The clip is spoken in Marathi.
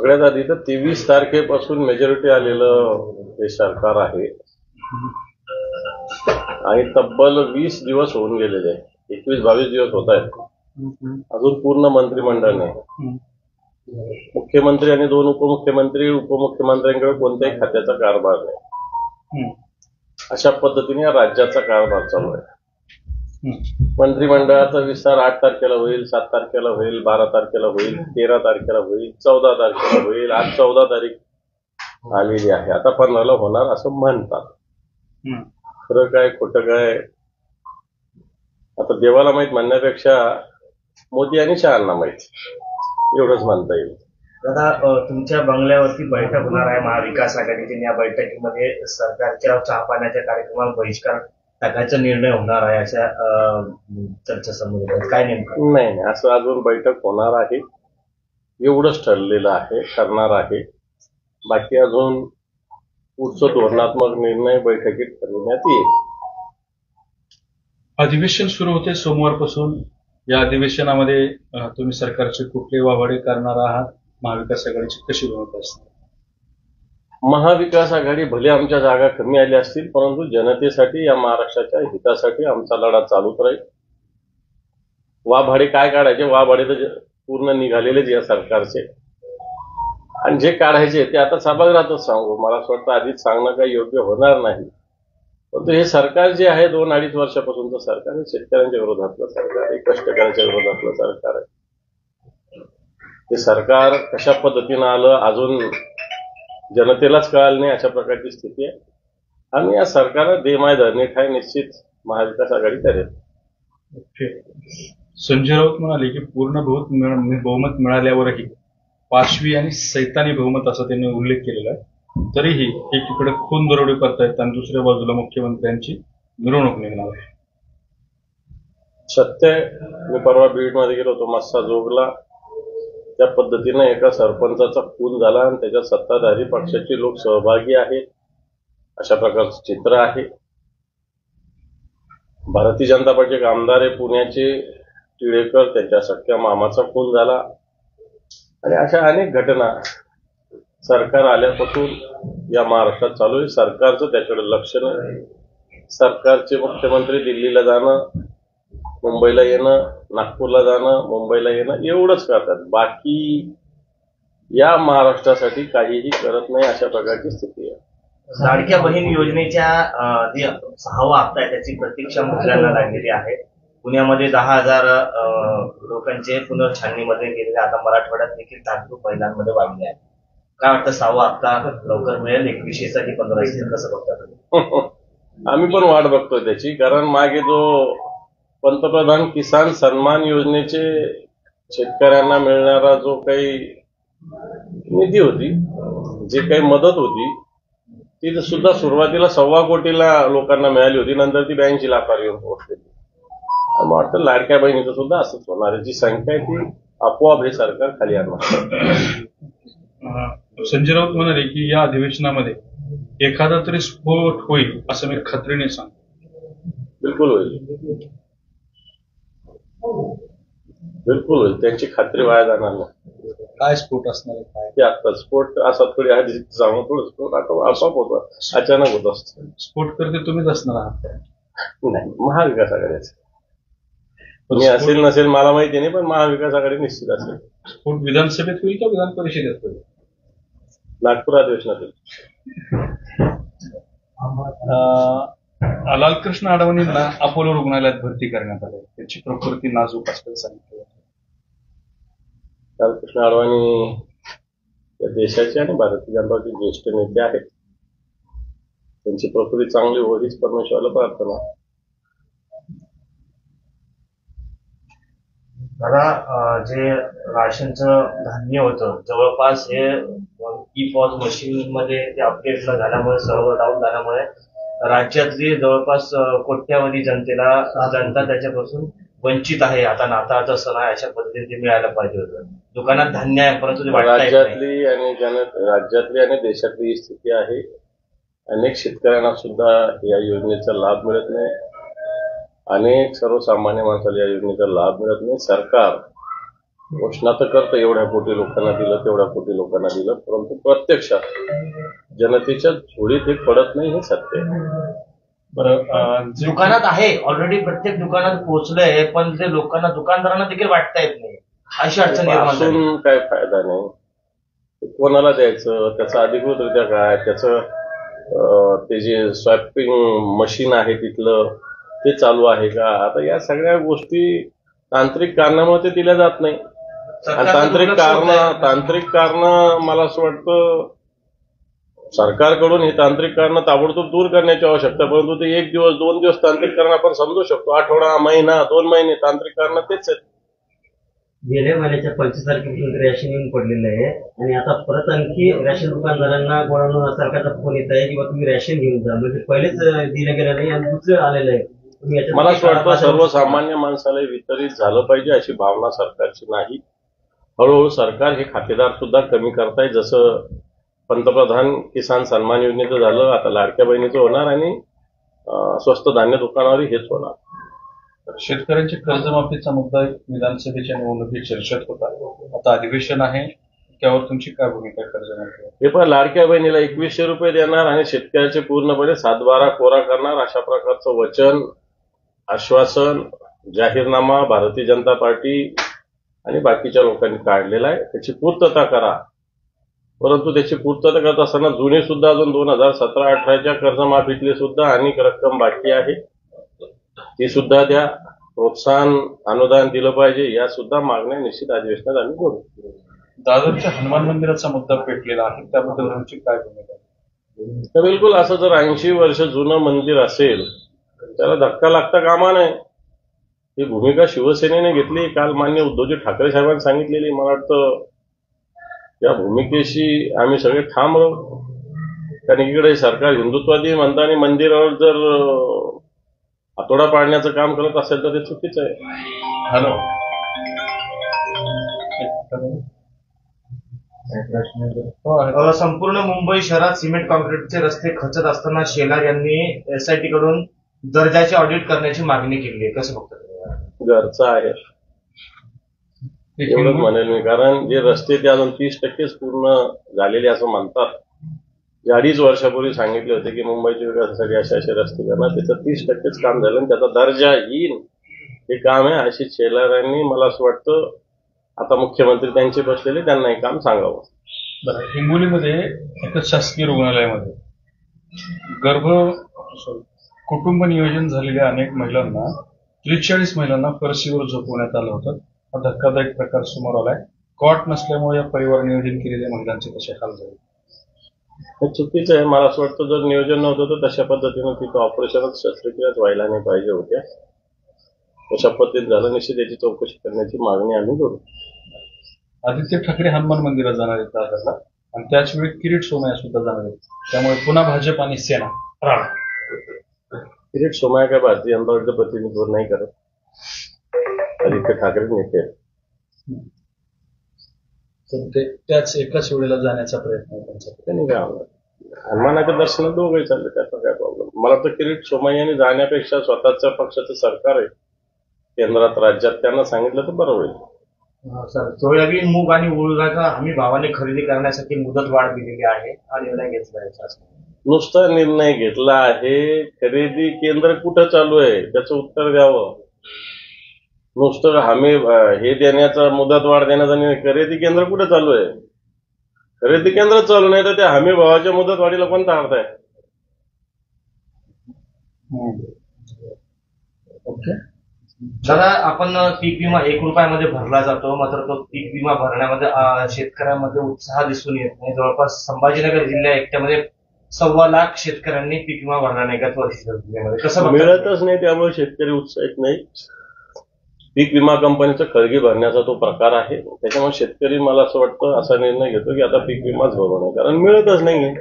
सगळ्यात आधी तर 23 तारखेपासून मेजॉरिटी आलेलं हे सरकार आहे आणि तब्बल 20 दिवस होऊन गेलेले आहे. 21-22 दिवस होत आहेत. अजून पूर्ण मंत्रिमंडळ नाही. मुख्यमंत्री आणि 2 उपमुख्यमंत्र्यांकडे कोणत्याही खात्याचा कारभार नाही. अशा पद्धतीने या राज्याचा कारभार चालू आहे. मंत्रिमंडळाचा विस्तार 8 तारखेला होईल, 7 तारखेला होईल, 12 तारखेला होईल, 13 तारखेला होईल, 14 तारखेला होईल. आज 14 तारीख आलेली आहे. आता 15ला होणार असं म्हणतात. खरं काय खोटं काय आता देवाला माहीत म्हणण्यापेक्षा मोदी आणि शहांना माहीत, एवढंच म्हणता येईल. दादा, तुमच्या बंगल्यावरती बैठक होणार आहे महाविकास आघाडीची. या बैठकीमध्ये सरकारच्या चहापाण्याच्या कार्यक्रमाला बहिष्कार टाकायचा निर्णय होणार आहे अशा चर्चा समोर आहेत. काय नेमकं? नाही, असं अजून बैठक होणार आहे एवढंच ठरलेलं आहे, करणार आहे. बाकी अजून पुढचं धोरणात्मक निर्णय बैठकीत ठरवण्यात येईल. अधिवेशन सुरू होते सोमवारपासून. या अधिवेशनामध्ये तुम्ही सरकारचे कुठले वावडे करणार आहात? महाविकास आघाडीची कशी भूमिका असणार? महाविकास आघाडी भले आमच्या जागा कमी आल्या असतील, परंतु जनतेसाठी, या महाराष्ट्राच्या हितासाठी आमचा लढा चालूच राहील. वाभाडे काय काढायचे? वाभाडे तर पूर्ण निघालेलेच या सरकारचे, आणि जे काढायचे ते आता सभागृहातच सांगू. मला असं वाटतं आधीच सांगणं काही योग्य होणार नाही. परंतु हे सरकार जे आहे 2-2.5 वर्षापासूनचं सरकार हे शेतकऱ्यांच्या विरोधातलं सरकार आहे, कष्टकऱ्यांच्या विरोधातलं सरकार आहे. हे सरकार कशा पद्धतीनं आलं अजून जनतेलाच कळालं नाही, अशा प्रकारची स्थिती आहे. आणि या सरकारला देमाय धरणे काय निश्चित महाविकास आघाडी करेल. संजय राऊत म्हणाले की पूर्ण बहुमत मिळाल्यावरही पाशवी आणि सैतानी बहुमत असा त्यांनी उल्लेख केलेला आहे. तरीही एकीकडे खून दरोडे करतायत आणि दुसऱ्या बाजूला मुख्यमंत्र्यांची मिरवणूक निघणार आहे. सत्य, मी परवा बीडमध्ये गेलो होतो मस्साजोगला. त्या पद्धतीनं एका सरपंचाचा खून झाला आणि त्याच्यात सत्ताधारी पक्षाचे लोक सहभागी आहेत अशा प्रकारचं चित्र आहे. भारतीय जनता पार्टीचे आमदार आहे पुण्याचे टिळेकर, त्यांच्या सख्या मामाचा खून झाला. आणि अशा अनेक घटना सरकार आल्यापासून या महाराष्ट्रात चालू आहे. सरकारचं त्याच्याकडे लक्ष नाही. सरकारचे मुख्यमंत्री दिल्लीला जाणं, मुंबईला येणं, नागपूरला जाणं, मुंबईला येणं एवढंच करतात. बाकी या महाराष्ट्रासाठी काहीही करत नाही, अशा प्रकारची स्थिती आहे. लाडक्या बहीण योजनेच्या जी 6वा हप्ता आहे त्याची प्रतीक्षा महिलांना लागलेली आहे. पुण्यामध्ये 10,000 लोकांचे पुनर्छाननीमध्ये गेलेले. आता मराठवाड्यात देखील तांत्रिक महिलांमध्ये वाढले आहे. काय वाटतं, 6वा हप्ता लवकर मिळेल? 21 की 15 कसं बघतात? आम्ही पण वाट बघतोय त्याची. कारण मागे जो पंतप्रधान किसान सन्मान योजनेचे शेतकऱ्यांना मिळणारा जो काही निधी होती, जे काही मदत होती, ती सुद्धा सुरुवातीला 1.25 कोटीला लोकांना मिळाली होती. नंतर ती 82 लाखावर येऊन पोहोचली. मला वाटतं लाडक्या बहिणीचं सुद्धा असंच होणार आहे. जी संख्या आहे ती आपोआप हे सरकार खाली आणणार. संजय राऊत म्हणाले की या अधिवेशनामध्ये एखादा तरी स्फोट होईल असं मी खात्रीने सांगतो. बिलकुल होईल, बिलकुल होईल. त्यांची खात्री वाया जाणार नाही. काय स्फोट असणार आहे? काय ते आता स्फोट असा थोडी आधी सांगू, थोडं स्फोट आपोआप होतं, अचानक होत असतं. स्फोट करते तुम्हीच असणार आहात? नाही, महाविकास आघाडीच. मी असेल नसेल मला माहिती नाही, पण महाविकास आघाडी निश्चित असेल. स्फोट विधानसभेत होईल का विधान परिषदेत होईल? नागपूर अधिवेशनात. लालकृष्ण अडवाणींना अपोलो रुग्णालयात भरती करण्यात आले. त्यांची प्रकृती नाजूक असल्याचं सांगितलं. लालकृष्ण अडवाणी या देशाचे आणि भारतीय जनता पार्टीचे ज्येष्ठ नेते आहेत. त्यांची प्रकृती चांगली हो हीच परमेश्वराला प्रार्थना. दादा, जे राशनचं धान्य होतं जवळपास हे ई-पॉज मशीन मध्ये ते अपडेट न झाल्यामुळे, सर्व्हर डाऊन झाल्यामुळे राज्यातली जवळपास कोट्यावधी जनता त्याच्यापासून वंचित आहे. आता नाताळचा सण आहे, अशा पद्धतीने ते मिळायला पाहिजे होतं. दुकानात धान्य आहे परंतु ते राज्यातली आणि देशातली ही स्थिती आहे. अनेक शेतकऱ्यांना सुद्धा या योजनेचा लाभ मिळत नाही. अनेक सर्वसामान्य माणसाला या योजनेचा लाभ मिळत नाही. सरकार घोषणा तर करतं एवढ्या कोटी लोकांना दिलं तेवढ्या कोटी लोकांना दिलं, परंतु प्रत्यक्षात जनतेच्या झोळीत हे पडत नाही, हे सत्य आहे. बरं, दुकानात आहे ऑलरेडी, प्रत्येक दुकानात पोहोचलंय, पण ते लोकांना दुकानदारांना देखील वाटता येत नाही, अशी अडचण निर्माण झाली. असून काय फायदा नाही. कोणाला द्यायचं, त्याचं अधिकृतरित्या काय, त्याचं ते जे स्वॅपिंग मशीन आहे तिथलं ते चालू आहे का. आता या सगळ्या गोष्टी तांत्रिक कारणामुळे ते दिल्या जात नाही. आणि तांत्रिक कारण मला असं वाटतं सरकारकडून ही तांत्रिक कारणं ताबडतोब दूर करण्याची आवश्यकता, परंतु ते 1 दिवस 2 दिवस तांत्रिक कारण आपण समजू शकतो, आठवडा, महिना, 2 महिने तांत्रिक कारण तेच आहेत. गेल्या महिन्याच्या 25 तारखेपासून रॅशन येऊन पडलेलं आहे आणि आता परत आणखी रॅशन दुकानदारांना कोणाला सरकारचा फोन येत आहे किंवा तुम्ही रॅशन घेऊन जा, म्हणजे पहिलेच दिलं गेलं नाही आणि दुसरं आलेलं आहे. मला असं वाटतं सर्वसामान्य माणसाला वितरित झालं पाहिजे अशी भावना सरकारची नाही. हळूहळू सरकार हे खातेदार सुद्धा कमी करताय. जसं पंतप्रधान किसान सन्मान योजनेचं झालं, आता लाडक्या बहिणीचं होणार आणि स्वस्त धान्य दुकानावरही हेच होणार. शेतकऱ्यांची कर्जमाफीचा मुद्दा विधानसभेच्या निवडणुकीत चर्चेत होता. आता अधिवेशन आहे, त्यावर तुमची काय भूमिका आहे कर्जमाफी? हे पण लाडक्या बहिणीला 2100 रुपये देणार आणि शेतकऱ्याचे पूर्णपणे 7/12 कोरा करणार अशा प्रकारचं वचन, आश्वासन, जाहीरनामा भारतीय जनता पार्टी आणि बाकीच्या लोकांनी काढलेला आहे. त्याची पूर्तता करा, परंतु त्याची पूर्तता करत असताना जुने सुद्धा अजून 2017-18च्या कर्जमाफीतली सुद्धा अनेक रक्कम बाकी आहे, ती सुद्धा द्या. प्रोत्साहन अनुदान दिलं पाहिजे, या सुद्धा मागण्या निश्चित अधिवेशनात आम्ही करू. दादरच्या हनुमान मंदिराचा मुद्दा पेटलेला आहे, त्याबद्दल तुमची काय भूमिका आहे? तर बिलकुल असं जर 80 वर्ष जुनं मंदिर असेल त्याला धक्का लागता कामा नये. ही भूमिका शिवसेनेने घेतली. काल मान्य उद्धवजी ठाकरे साहेबांनी सांगितलेली. मला वाटतं या भूमिकेशी आम्ही सगळे ठाम राहू. कारण इकडे सरकार हिंदुत्वादी म्हणतं आणि मंदिरावर जर हातोडा पाडण्याचं काम करत असेल तर ते चुकीचं आहे. हॅलो, संपूर्ण मुंबई शहरात सिमेंट कॉन्क्रीटचे रस्ते खचत असताना शेलार यांनी एसआयटी कडून दर्जाचे ऑडिट करण्याची मागणी केली आहे. कसं बघतात? घरचं आहे एवढंच म्हणेल मी. कारण जे रस्ते ते अजून 30% पूर्ण झालेले असं म्हणतात. 2.5 वर्षापूर्वी सांगितले होते की मुंबईच्या विकासासाठी असे रस्ते करणार, त्याचं 30%च काम झालं आणि त्याचा दर्जा येईल हे काम आहे. अशी शेलारांनी मला असं वाटतं आता मुख्यमंत्री त्यांचे बसलेले, त्यांना हे काम सांगावं. बरं, हिंगोलीमध्ये एका शासकीय रुग्णालयामध्ये कुटुंब नियोजन झालेल्या अनेक महिलांना 43 महिलांना फरशीवर झोपवण्यात आलं होतं. हा धक्कादायक प्रकार समोर आलाय. कॉट नसल्यामुळे या परिवार नियोजन केलेल्या महिलांचे कसे हाल झाले? हे चुकीचं आहे. मला असं वाटतं जर नियोजन नव्हतं तर तशा पद्धतीनं तिथं ऑपरेशनच शस्त्रक्रियाच व्हायला नाही पाहिजे होत्या. तशा पद्धतीत झालं. निश्चित याची चौकशी करण्याची मागणी आम्ही करू. आदित्य ठाकरे हनुमान मंदिरात जाणार आहेत दादरला आणि त्याच वेळी किरीट सोमय्या सुद्धा जाणार आहेत. त्यामुळे पुन्हा भाजप आणि सेना किरीट सोमय्या काय भारतीय जनता पार्टीचं प्रतिनिधित्व नाही करत. आदित्य ठाकरे नेते तर त्याच एकाच वेळेला जाण्याचा प्रयत्न आहे त्यांचा. त्यांनी काय होणार? हनुमानाच्या दर्शनात दोघंही चालले, त्याचा काय प्रॉब्लेम. मला वाटतं किरीट सोमय्याने जाण्यापेक्षा स्वतःच्या पक्षाचं सरकार आहे केंद्रात राज्यात, त्यांना सांगितलं तर बरं होईल. सोयाबीन, मूग आणि उडदाचा हमी भावाने खरेदी करण्यासाठी मुदत वाढ दिलेली आहे. हा निर्णय घेतला आहे. नुसता निर्णय घेतला आहे, खरेदी केंद्र कुठं चालू आहे त्याचं उत्तर द्यावं. नुसतं हमी हे देण्याचा, मुदत वाढ देण्याचा निर्णय, खरेदी केंद्र कुठं चालू आहे? खरेदी केंद्र चालू नाही तर त्या हमी भावाच्या मुदत वाढीला कोणता अर्थ आहे? ओके दादा, आपण पीक विमा 1 रुपयामध्ये भरला जातो, मात्र तो पीक विमा भरण्यामध्ये शेतकऱ्यांमध्ये उत्साह दिसून येत नाही. जवळपास संभाजीनगर जिल्ह्या एकट्यामध्ये 1.25 लाख शेतकऱ्यांनी पीक विमा भरला नाही गत वर्षी. कसं मिळतच नाही, त्यामुळे शेतकरी उत्साहित नाही. पीक विमा कंपनीचं खळगी भरण्याचा तो प्रकार आहे. त्याच्यामुळे शेतकरी मला असं वाटतं असा निर्णय घेतो की आता पीक विमाच भरू नये, कारण मिळतच नाही.